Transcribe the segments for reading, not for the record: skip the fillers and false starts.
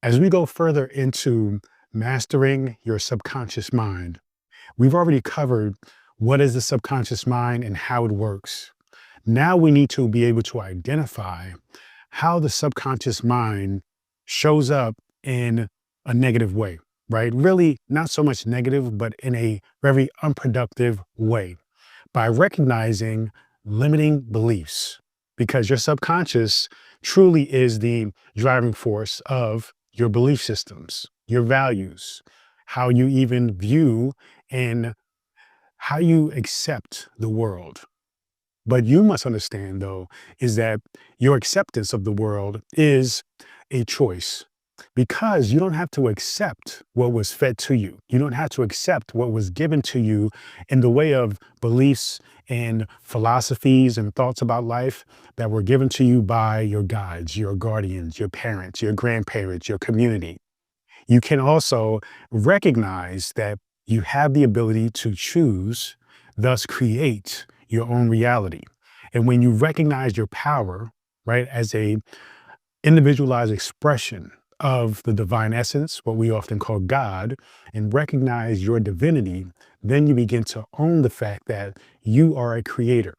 As we go further into mastering your subconscious mind, we've already covered what is the subconscious mind and how it works. Now we need to be able to identify how the subconscious mind shows up in a negative way, right? Really, not so much negative, but in a very unproductive way by recognizing limiting beliefs, because your subconscious truly is the driving force of your belief systems, your values, how you even view and how you accept the world. But you must understand, though, is that your acceptance of the world is a choice because you don't have to accept what was fed to you. You don't have to accept what was given to you in the way of beliefs and philosophies and thoughts about life that were given to you by your guides, your guardians, your parents, your grandparents, your community. You can also recognize that you have the ability to choose, thus create your own reality. And when you recognize your power, right, as a individualized expression of the divine essence, what we often call God, and recognize your divinity, then you begin to own the fact that you are a creator.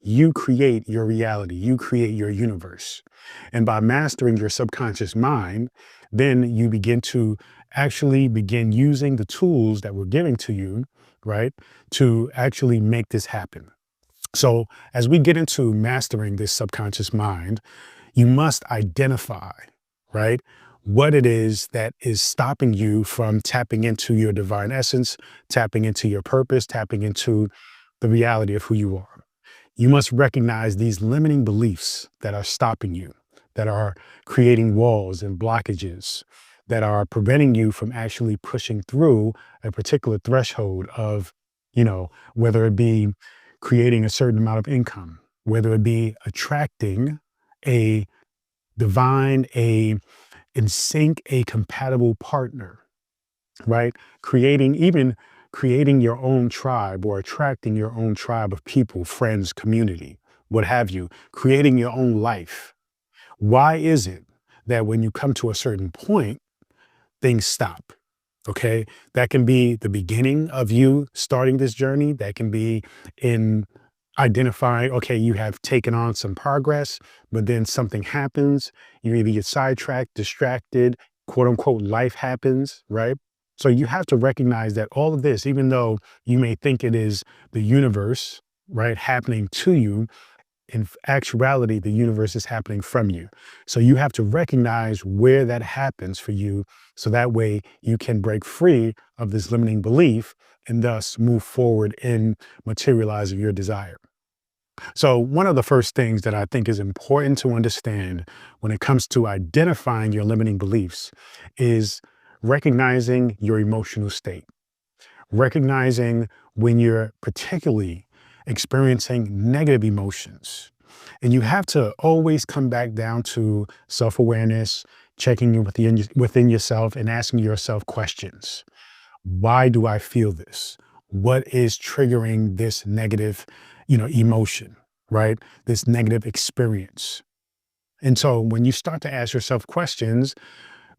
You create your reality, you create your universe. And by mastering your subconscious mind, then you begin to actually begin using the tools that were given to you, right, to actually make this happen. So, as we get into mastering this subconscious mind, you must identify, right, what it is that is stopping you from tapping into your divine essence, tapping into your purpose, tapping into the reality of who you are. You must recognize these limiting beliefs that are stopping you, that are creating walls and blockages, that are preventing you from actually pushing through a particular threshold of, whether it be creating a certain amount of income, whether it be attracting a divine, a in sync, a compatible partner, right? Even creating your own tribe or attracting your own tribe of people, friends, community, what have you, creating your own life. Why is it that when you come to a certain point, things stop? Okay. That can be the beginning of you starting this journey. That can be in identifying, okay, you have taken on some progress, but then something happens. You either get sidetracked, distracted, quote unquote, life happens, right? So you have to recognize that all of this, even though you may think it is the universe, right, happening to you, in actuality, the universe is happening from you. So you have to recognize where that happens for you. So that way you can break free of this limiting belief and thus move forward in materializing your desire. So, one of the first things that I think is important to understand when it comes to identifying your limiting beliefs is recognizing your emotional state, recognizing when you're particularly experiencing negative emotions. And you have to always come back down to self awareness, checking in within yourself and asking yourself questions. Why do I feel this? What is triggering this negative, emotion, right? This negative experience. And so when you start to ask yourself questions,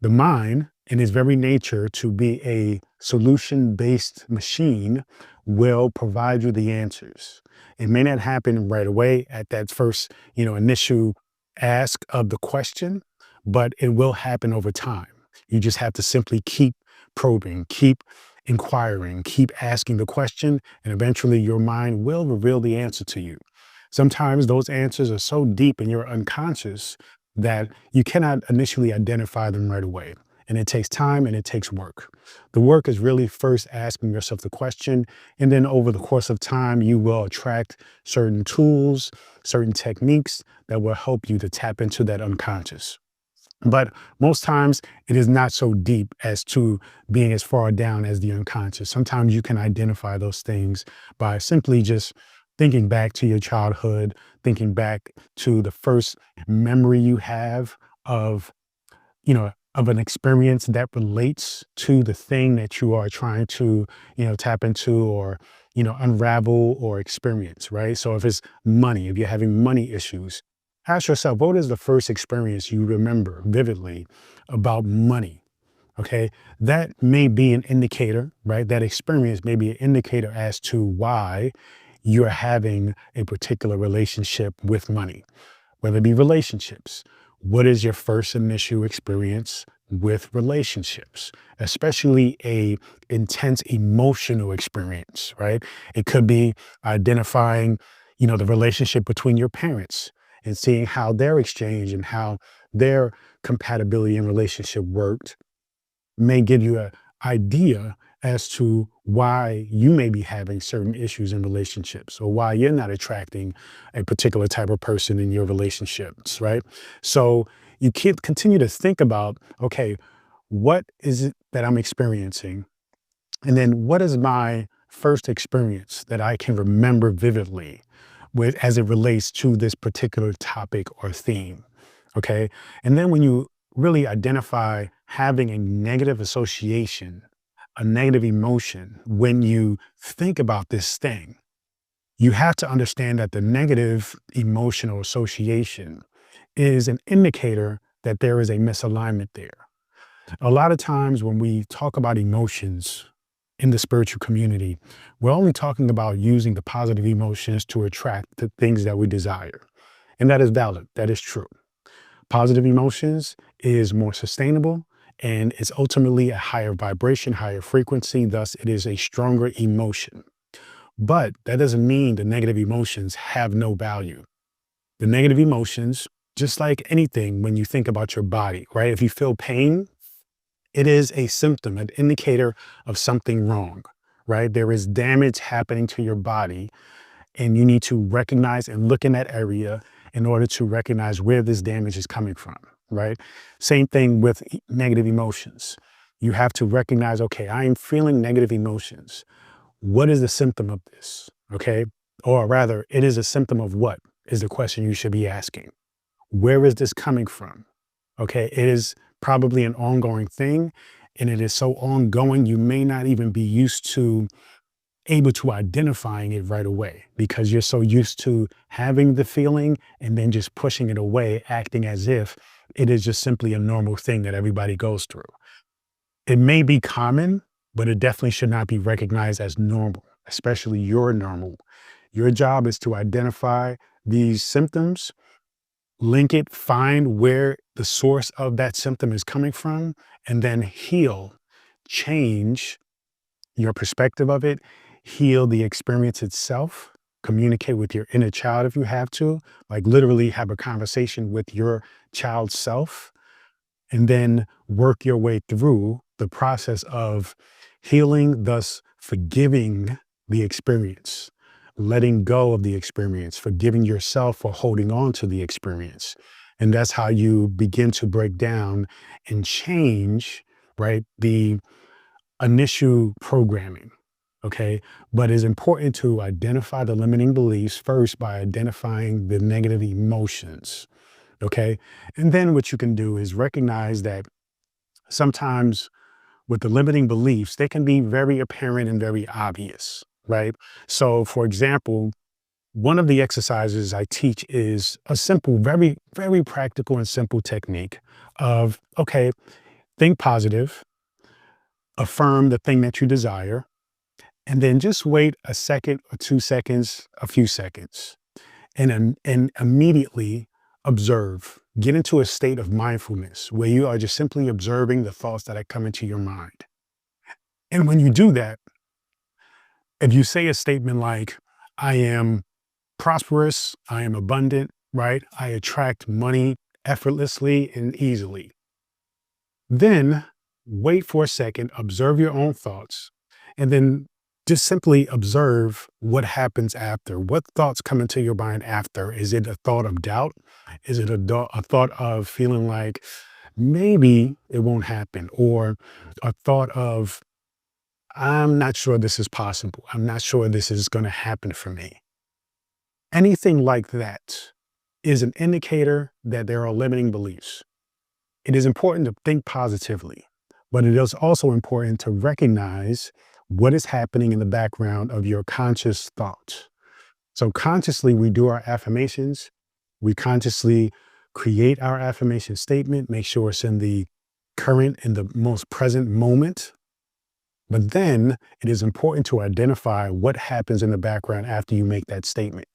the mind, in its very nature to be a solution-based machine, will provide you the answers. It may not happen right away at that first, initial ask of the question, but it will happen over time. You just have to simply keep probing, keep inquiring, keep asking the question, and eventually your mind will reveal the answer to you. Sometimes those answers are so deep in your unconscious that you cannot initially identify them right away. And it takes time and it takes work. The work is really first asking yourself the question, and then over the course of time, you will attract certain tools, certain techniques that will help you to tap into that unconscious. But most times it is not so deep as to being as far down as the unconscious. Sometimes you can identify those things by simply just thinking back to your childhood, thinking back to the first memory you have of, of an experience that relates to the thing that you are trying to, tap into or, unravel or experience, right? So if it's money, if you're having money issues, Ask yourself, what is the first experience you remember vividly about money? Okay. That may be an indicator, right? That experience may be an indicator as to why you're having a particular relationship with money, whether it be relationships. What is your first initial experience with relationships, especially a intense emotional experience, right? It could be identifying, the relationship between your parents and seeing how their exchange and how their compatibility and relationship worked may give you an idea as to why you may be having certain issues in relationships or why you're not attracting a particular type of person in your relationships, right? So you keep continue to think about, okay, what is it that I'm experiencing? And then what is my first experience that I can remember vividly with as it relates to this particular topic or theme? Okay. And then when you really identify having a negative association, a negative emotion, when you think about this thing, you have to understand that the negative emotional association is an indicator that there is a misalignment there. A lot of times when we talk about emotions in the spiritual community, we're only talking about using the positive emotions to attract the things that we desire. And that is valid. That is true. Positive emotions is more sustainable and it's ultimately a higher vibration, higher frequency. Thus, it is a stronger emotion. But that doesn't mean the negative emotions have no value. The negative emotions, just like anything when you think about your body, right? If you feel pain, it is a symptom, an indicator of something wrong, right? There is damage happening to your body, and you need to recognize and look in that area in order to recognize where this damage is coming from, right? Same thing with negative emotions. You have to recognize, okay, I am feeling negative emotions. What is the symptom of this? Okay. Or rather, it is a symptom of what is the question you should be asking. Where is this coming from? Okay. It is probably an ongoing thing, and it is so ongoing, you may not even be used to able to identifying it right away because you're so used to having the feeling and then just pushing it away, acting as if it is just simply a normal thing that everybody goes through. It may be common, but it definitely should not be recognized as normal, especially your normal. Your job is to identify these symptoms, link it, find where the source of that symptom is coming from, and then heal, change your perspective of it, heal the experience itself, communicate with your inner child if you have to, like literally have a conversation with your child's self, and then work your way through the process of healing, thus forgiving the experience, letting go of the experience, forgiving yourself for holding on to the experience. And that's how you begin to break down and change, right, the initial programming. Okay. But it's important to identify the limiting beliefs first by identifying the negative emotions. Okay. And then what you can do is recognize that sometimes with the limiting beliefs, they can be very apparent and very obvious. Right. So, for example, one of the exercises I teach is a simple, very, very practical and simple technique of, okay, think positive, affirm the thing that you desire, and then just wait a second or 2 seconds, a few seconds, and immediately observe. Get into a state of mindfulness where you are just simply observing the thoughts that are coming to your mind. And when you do that, if you say a statement like, I am prosperous, I am abundant, right? I attract money effortlessly and easily. Then wait for a second, observe your own thoughts, and then just simply observe what happens after. What thoughts come into your mind after? Is it a thought of doubt? Is it a thought of feeling like maybe it won't happen? Or a thought of, I'm not sure this is possible. I'm not sure this is going to happen for me. Anything like that is an indicator that there are limiting beliefs. It is important to think positively, but it is also important to recognize what is happening in the background of your conscious thoughts. So consciously, we do our affirmations. We consciously create our affirmation statement, make sure it's in the current and the most present moment. But then it is important to identify what happens in the background after you make that statement.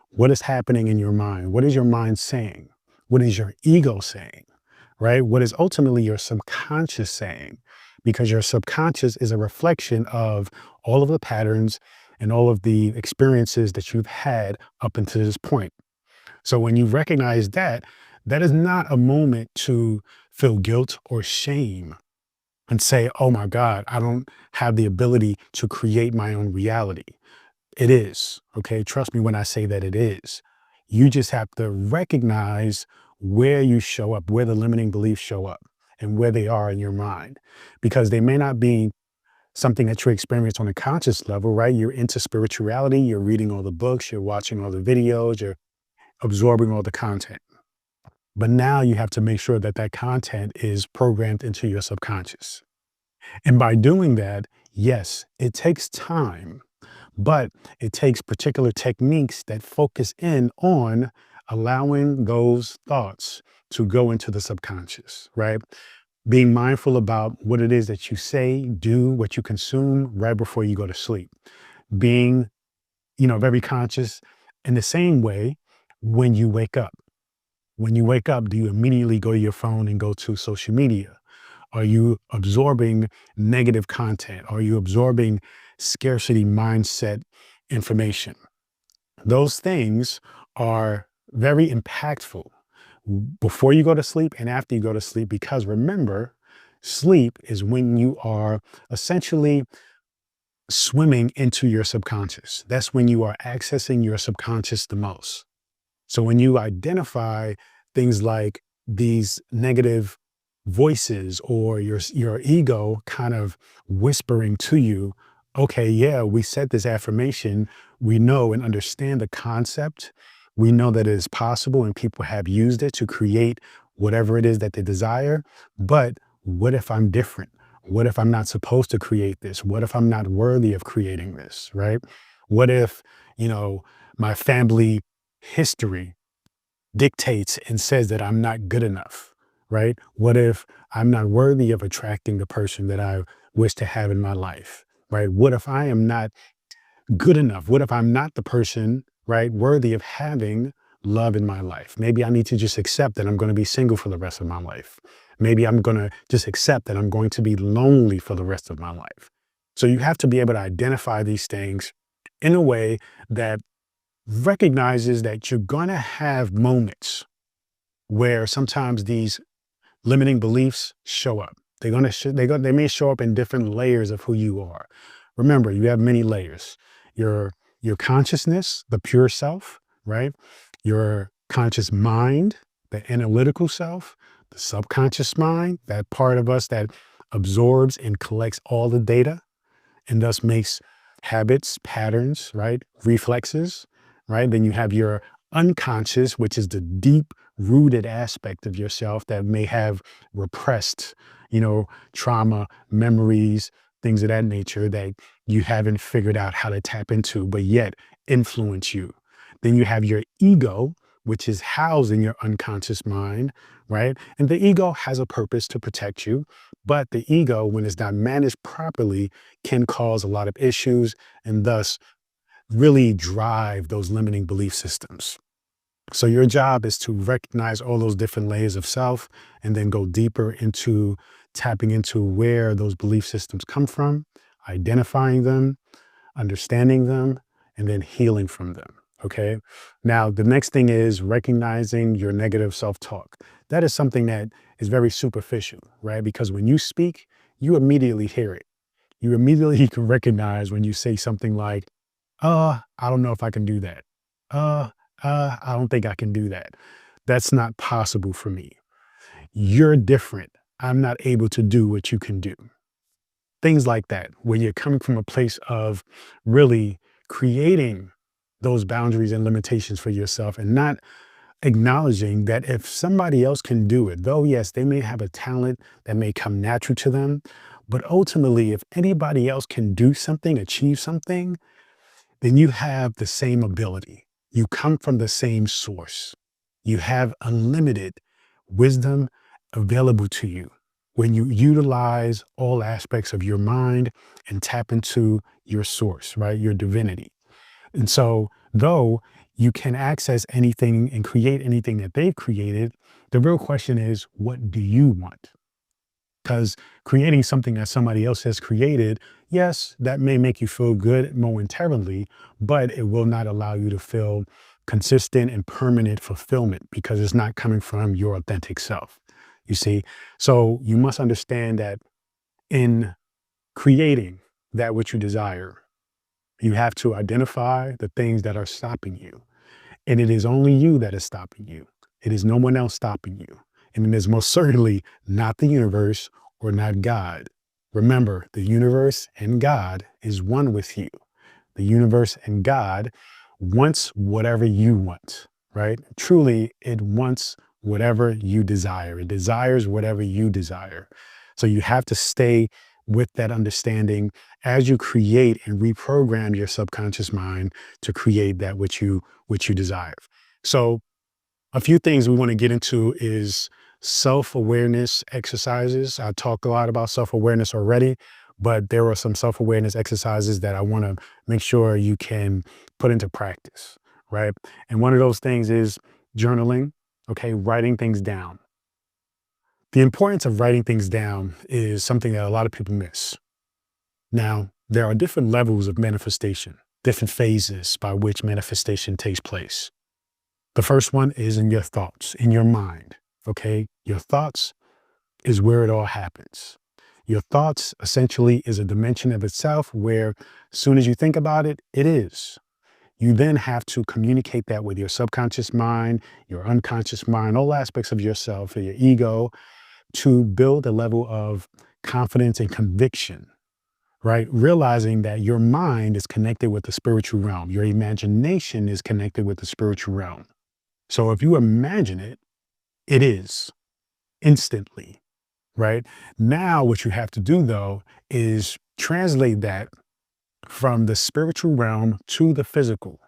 What is happening in your mind? What is your mind saying? What is your ego saying? Right? What is ultimately your subconscious saying? Because your subconscious is a reflection of all of the patterns and all of the experiences that you've had up until this point. So when you recognize that, that is not a moment to feel guilt or shame and say, oh my God, I don't have the ability to create my own reality. It is. Okay. Trust me when I say that it is. You just have to recognize where you show up, where the limiting beliefs show up, and where they are in your mind, because they may not be something that you experience on a conscious level, right? You're into spirituality, you're reading all the books, you're watching all the videos, you're absorbing all the content. But now you have to make sure that that content is programmed into your subconscious. And by doing that, yes, it takes time, but it takes particular techniques that focus in on allowing those thoughts to go into the subconscious, right? Being mindful about what it is that you say, do, what you consume right before you go to sleep. Being, very conscious in the same way when you wake up. When you wake up, do you immediately go to your phone and go to social media? Are you absorbing negative content? Are you absorbing scarcity mindset information? Those things are very impactful before you go to sleep and after you go to sleep, because remember, sleep is when you are essentially swimming into your subconscious. That's when you are accessing your subconscious the most. So when you identify things like these negative voices or your ego kind of whispering to you, okay, yeah, we said this affirmation, we know and understand the concept. We know that it is possible and people have used it to create whatever it is that they desire. But what if I'm different? What if I'm not supposed to create this? What if I'm not worthy of creating this, right? What if, my family history dictates and says that I'm not good enough, right? What if I'm not worthy of attracting the person that I wish to have in my life, right? What if I am not good enough? What if I'm not the person, right, worthy of having love in my life? Maybe I need to just accept that I'm going to be single for the rest of my life. Maybe I'm going to just accept that I'm going to be lonely for the rest of my life. So you have to be able to identify these things in a way that recognizes that you're going to have moments where sometimes these limiting beliefs show up. They may show up in different layers of who you are. Remember, you have many layers. Your your consciousness, the pure self, right? Your conscious mind, the analytical self, the subconscious mind, that part of us that absorbs and collects all the data and thus makes habits, patterns, right? Reflexes, right? Then you have your unconscious, which is the deep rooted aspect of yourself that may have repressed, trauma, memories, things of that nature that you haven't figured out how to tap into, but yet influence you. Then you have your ego, which is housed in your unconscious mind, right? And the ego has a purpose to protect you, but the ego, when it's not managed properly, can cause a lot of issues and thus really drive those limiting belief systems. So your job is to recognize all those different layers of self and then go deeper into tapping into where those belief systems come from, identifying them, understanding them, and then healing from them. Okay. Now, the next thing is recognizing your negative self talk. That is something that is very superficial, right? Because when you speak, you immediately hear it. You immediately can recognize when you say something like, I don't know if I can do that. Uh, I don't think I can do that. That's not possible for me. You're different. I'm not able to do what you can do. Things like that, where you're coming from a place of really creating those boundaries and limitations for yourself and not acknowledging that if somebody else can do it, though, yes, they may have a talent that may come natural to them, but ultimately, if anybody else can do something, achieve something, then you have the same ability. You come from the same source. You have unlimited wisdom available to you when you utilize all aspects of your mind and tap into your source, right? Your divinity. And so, though you can access anything and create anything that they've created, the real question is, what do you want? Because creating something that somebody else has created, yes, that may make you feel good momentarily, but it will not allow you to feel consistent and permanent fulfillment because it's not coming from your authentic self. You see? So you must understand that in creating that which you desire, you have to identify the things that are stopping you. And it is only you that is stopping you. It is no one else stopping you. And it is most certainly not the universe or not God. Remember, the universe and God is one with you. The universe and God wants whatever you want, right? Truly, it wants whatever you desire. It desires whatever you desire. So you have to stay with that understanding as you create and reprogram your subconscious mind to create that which you desire. So a few things we want to get into is self-awareness exercises. I talk a lot about self-awareness already, but there are some self-awareness exercises that I want to make sure you can put into practice, right? And one of those things is journaling, okay, writing things down. The importance of writing things down is something that a lot of people miss. Now, there are different levels of manifestation, different phases by which manifestation takes place. The first one is in your thoughts, in your mind. Okay. Your thoughts is where it all happens. Your thoughts essentially is a dimension of itself where as soon as you think about it, it is. You then have to communicate that with your subconscious mind, your unconscious mind, all aspects of yourself, your ego, to build a level of confidence and conviction, right? Realizing that your mind is connected with the spiritual realm. Your imagination is connected with the spiritual realm. So if you imagine it, it is instantly, right? Now, what you have to do though is translate that from the spiritual realm to the physical.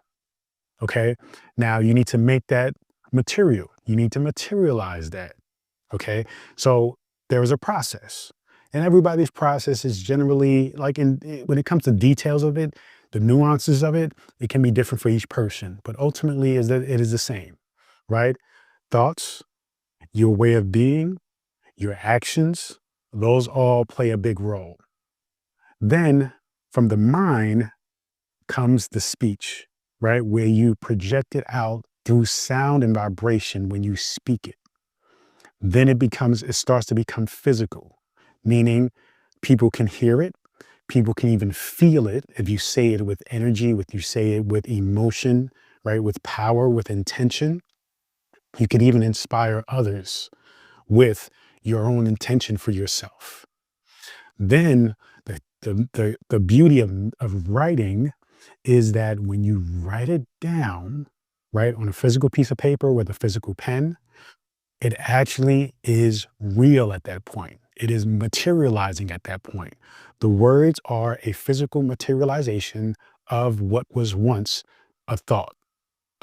Okay. Now you need to make that material. You need to materialize that. Okay. So there is a process. And everybody's process is generally like when it comes to details of it, the nuances of it, it can be different for each person. But ultimately is that it is the same, right? Thoughts, your way of being, your actions, those all play a big role. Then from the mind comes the speech, right? Where you project it out through sound and vibration when you speak it. Then it starts to become physical, meaning people can hear it. People can even feel it if you say it with energy, if you say it with emotion, right? With power, with intention. You can even inspire others with your own intention for yourself. Then the beauty of writing is that when you write it down, right, on a physical piece of paper with a physical pen, it actually is real at that point. It is materializing at that point. The words are a physical materialization of what was once a thought.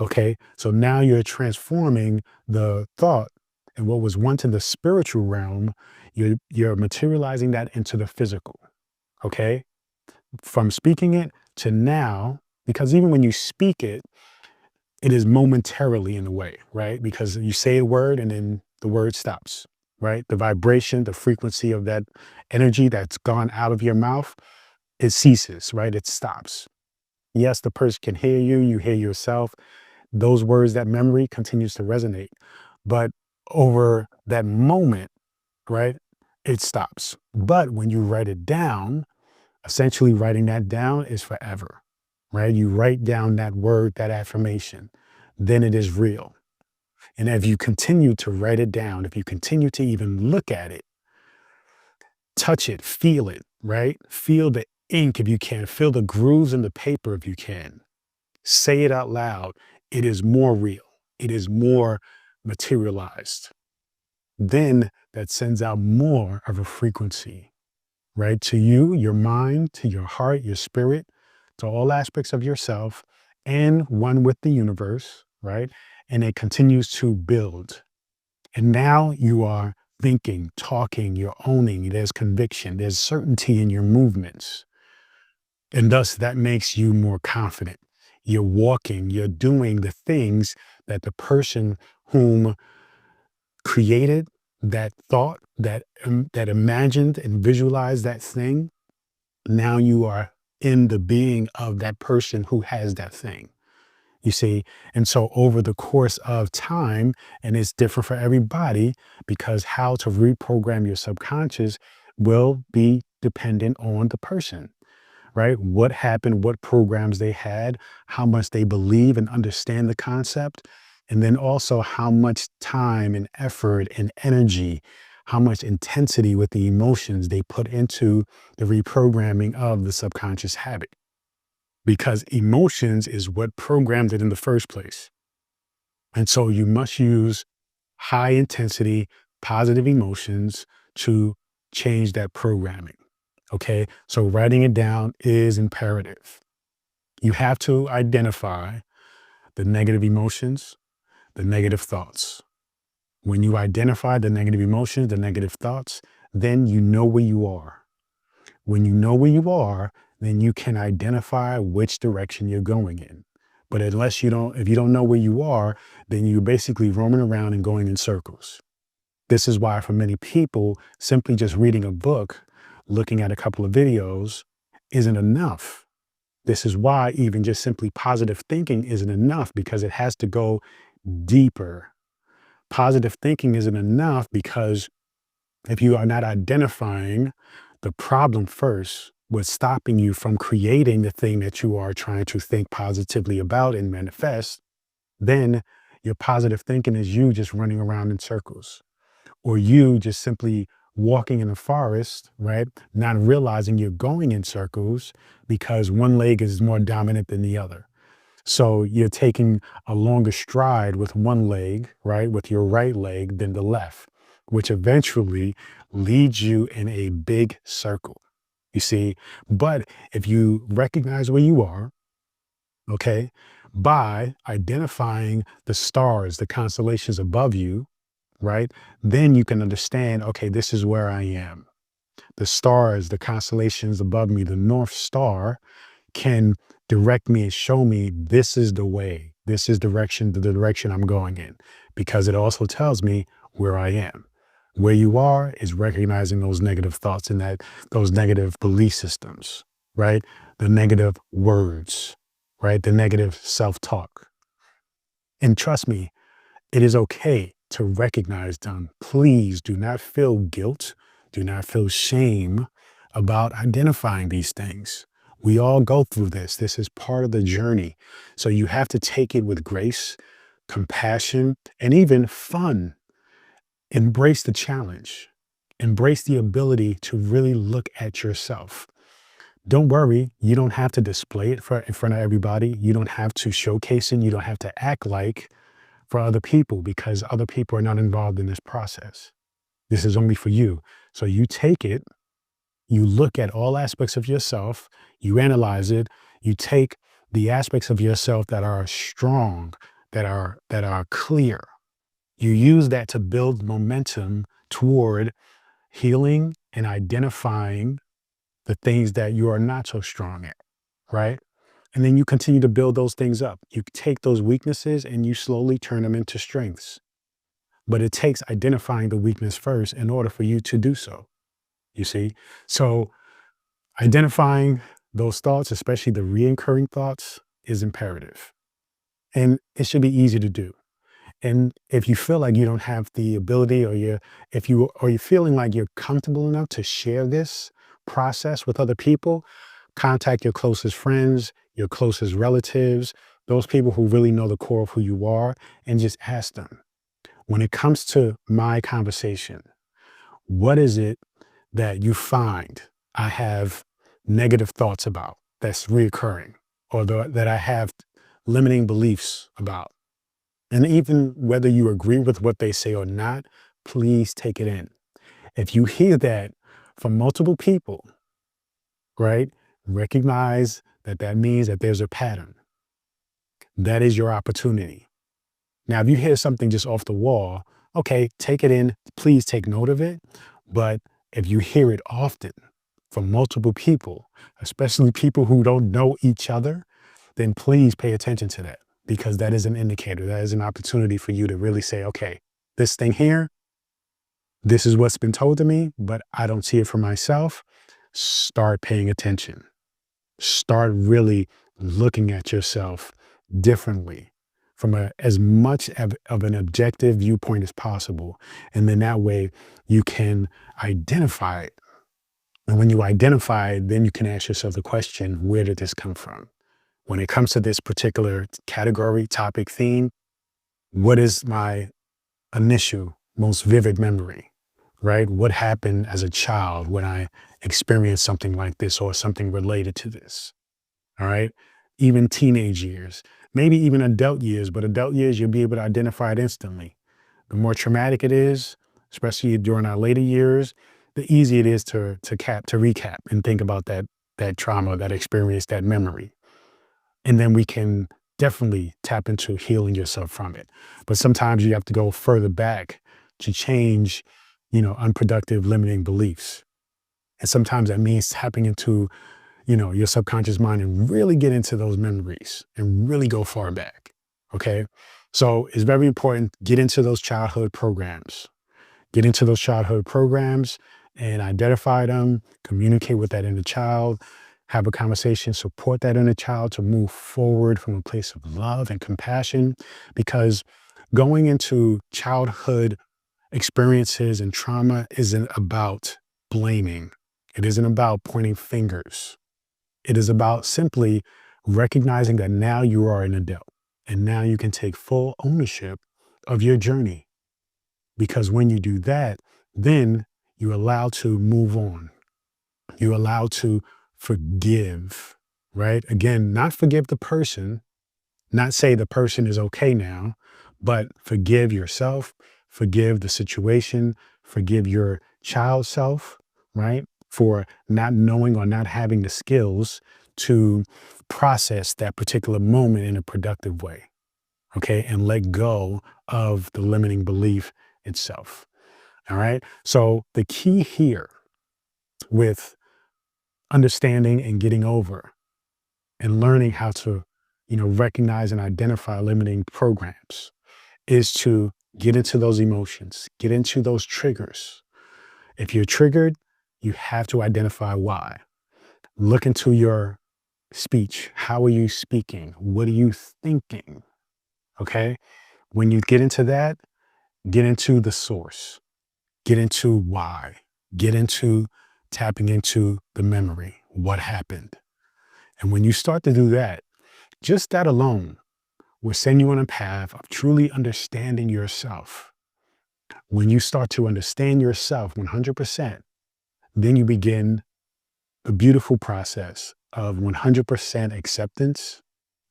Okay. So now you're transforming the thought and what was once in the spiritual realm, you're materializing that into the physical. Okay. From speaking it to now, because even when you speak it, it is momentarily in a way, right? Because you say a word and then the word stops, right? The vibration, the frequency of that energy that's gone out of your mouth, it ceases, right? It stops. Yes, the person can hear you, you hear yourself. Those words, that memory continues to resonate. But over that moment, right, it stops. But when you write it down, essentially writing that down is forever, right? You write down that word, that affirmation, then it is real. And if you continue to write it down, if you continue to even look at it, touch it, feel it, right? Feel the ink if you can, feel the grooves in the paper if you can. Say it out loud. It is more real. It is more materialized. Then that sends out more of a frequency, right? To you, your mind, to your heart, your spirit, to all aspects of yourself, and one with the universe, right? and it continues to build. And now you are thinking, talking, you're owning, there's conviction, there's certainty in your movements. And thus that makes you more confident. You're walking, you're doing the things that the person whom created that thought, that imagined and visualized that thing, now you are in the being of that person who has that thing. You see? And so over the course of time, and it's different for everybody because how to reprogram your subconscious will be dependent on the person, right? What happened, what programs they had, how much they believe and understand the concept, and then also how much time and effort and energy, how much intensity with the emotions they put into the reprogramming of the subconscious habit. Because emotions is what programmed it in the first place. And so you must use high intensity, positive emotions to change that programming. Okay. So writing it down is imperative. You have to identify the negative emotions, the negative thoughts. When you identify the negative emotions, the negative thoughts, then you know where you are. When you know where you are, then you can identify which direction you're going in. But if you don't know where you are, then you're basically roaming around and going in circles. This is why for many people, simply just reading a book, looking at a couple of videos isn't enough. This is why even just simply positive thinking isn't enough because it has to go deeper. Positive thinking isn't enough because if you are not identifying the problem first, what's stopping you from creating the thing that you are trying to think positively about and manifest, then your positive thinking is you just running around in circles, or you just simply walking in a forest, right? Not realizing you're going in circles because one leg is more dominant than the other. So you're taking a longer stride with one leg, right, with your right leg than the left, which eventually leads you in a big circle. You see, but if you recognize where you are, okay, by identifying the stars, the constellations above you, right, then you can understand, okay, this is where I am. The stars, the constellations above me, the North Star can direct me and show me this is the way, this is the direction I'm going in, because it also tells me where I am. Where you are is recognizing those negative thoughts and those negative belief systems, right? The negative words, right? The negative self-talk. And trust me, it is okay to recognize them. Please do not feel guilt. Do not feel shame about identifying these things. We all go through this. This is part of the journey. So you have to take it with grace, compassion, and even fun. Embrace the challenge. Embrace the ability to really look at yourself. Don't worry, you don't have to display it in front of everybody. You don't have to showcase it. You don't have to act like for other people because other people are not involved in this process. This is only for you. So you take it, you look at all aspects of yourself, you analyze it, you take the aspects of yourself that are strong, that are clear. You use that to build momentum toward healing and identifying the things that you are not so strong at, right? And then you continue to build those things up. You take those weaknesses and you slowly turn them into strengths. But it takes identifying the weakness first in order for you to do so. You see? So identifying those thoughts, especially the reoccurring thoughts, is imperative. And it should be easy to do. And if you feel like you don't have the ability or you're feeling like you're comfortable enough to share this process with other people, contact your closest friends, your closest relatives, those people who really know the core of who you are, and just ask them. When it comes to my conversation, what is it that you find I have negative thoughts about that's reoccurring, or that I have limiting beliefs about? And even whether you agree with what they say or not, please take it in. If you hear that from multiple people, right, recognize that that means that there's a pattern. That is your opportunity. Now, if you hear something just off the wall, okay, take it in. Please take note of it. But if you hear it often from multiple people, especially people who don't know each other, then please pay attention to that, because that is an indicator. That is an opportunity for you to really say, okay, this thing here, this is what's been told to me, but I don't see it for myself. Start paying attention. Start really looking at yourself differently from as much of an objective viewpoint as possible. And then that way you can identify it. And when you identify it, then you can ask yourself the question, where did this come from? When it comes to this particular category, topic, theme, what is my initial, most vivid memory, right? What happened as a child when I experienced something like this or something related to this? All right. Even teenage years, maybe even adult years, but adult years, you'll be able to identify it instantly. The more traumatic it is, especially during our later years, the easier it is to recap and think about that trauma, that experience, that memory. And then we can definitely tap into healing yourself from it. But sometimes you have to go further back to change, unproductive limiting beliefs. And sometimes that means tapping into your subconscious mind and really get into those memories and really go far back. Okay. So it's very important. Get into those childhood programs. Get into those childhood programs and identify them, communicate with that inner child, have a conversation, support that inner child to move forward from a place of love and compassion. Because going into childhood experiences and trauma isn't about blaming. It isn't about pointing fingers. It is about simply recognizing that now you are an adult and now you can take full ownership of your journey. Because when you do that, then you're allowed to move on. You're allowed to forgive, right? Again, not forgive the person, not say the person is okay now, but forgive yourself, forgive the situation, forgive your child self, right? For not knowing or not having the skills to process that particular moment in a productive way, okay? And let go of the limiting belief itself, all right? So the key here with understanding and getting over and learning how to, recognize and identify limiting programs is to get into those emotions, get into those triggers. If you're triggered, you have to identify why. Look into your speech. How are you speaking? What are you thinking? Okay. When you get into that, get into the source, get into why, get into tapping into the memory, what happened. And when you start to do that, just that alone will send you on a path of truly understanding yourself. When you start to understand yourself 100%, then you begin a beautiful process of 100% acceptance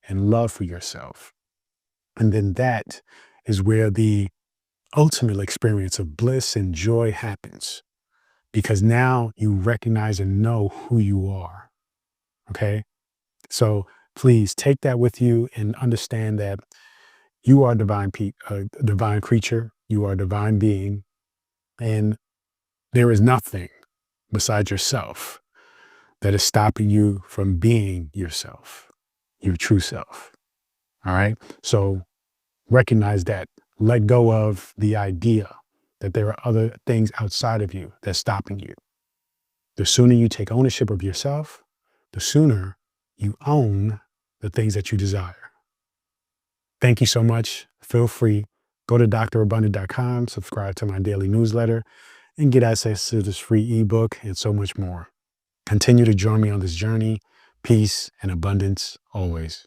and love for yourself. And then that is where the ultimate experience of bliss and joy happens, because now you recognize and know who you are. Okay. So please take that with you and understand that you are a divine creature. You are a divine being. And there is nothing besides yourself that is stopping you from being yourself, your true self. All right. So recognize that. Let go of the idea that there are other things outside of you that's stopping you. The sooner you take ownership of yourself, the sooner you own the things that you desire. Thank you so much. Feel free. Go to drabundant.com, subscribe to my daily newsletter, and get access to this free ebook and so much more. Continue to join me on this journey. Peace and abundance always.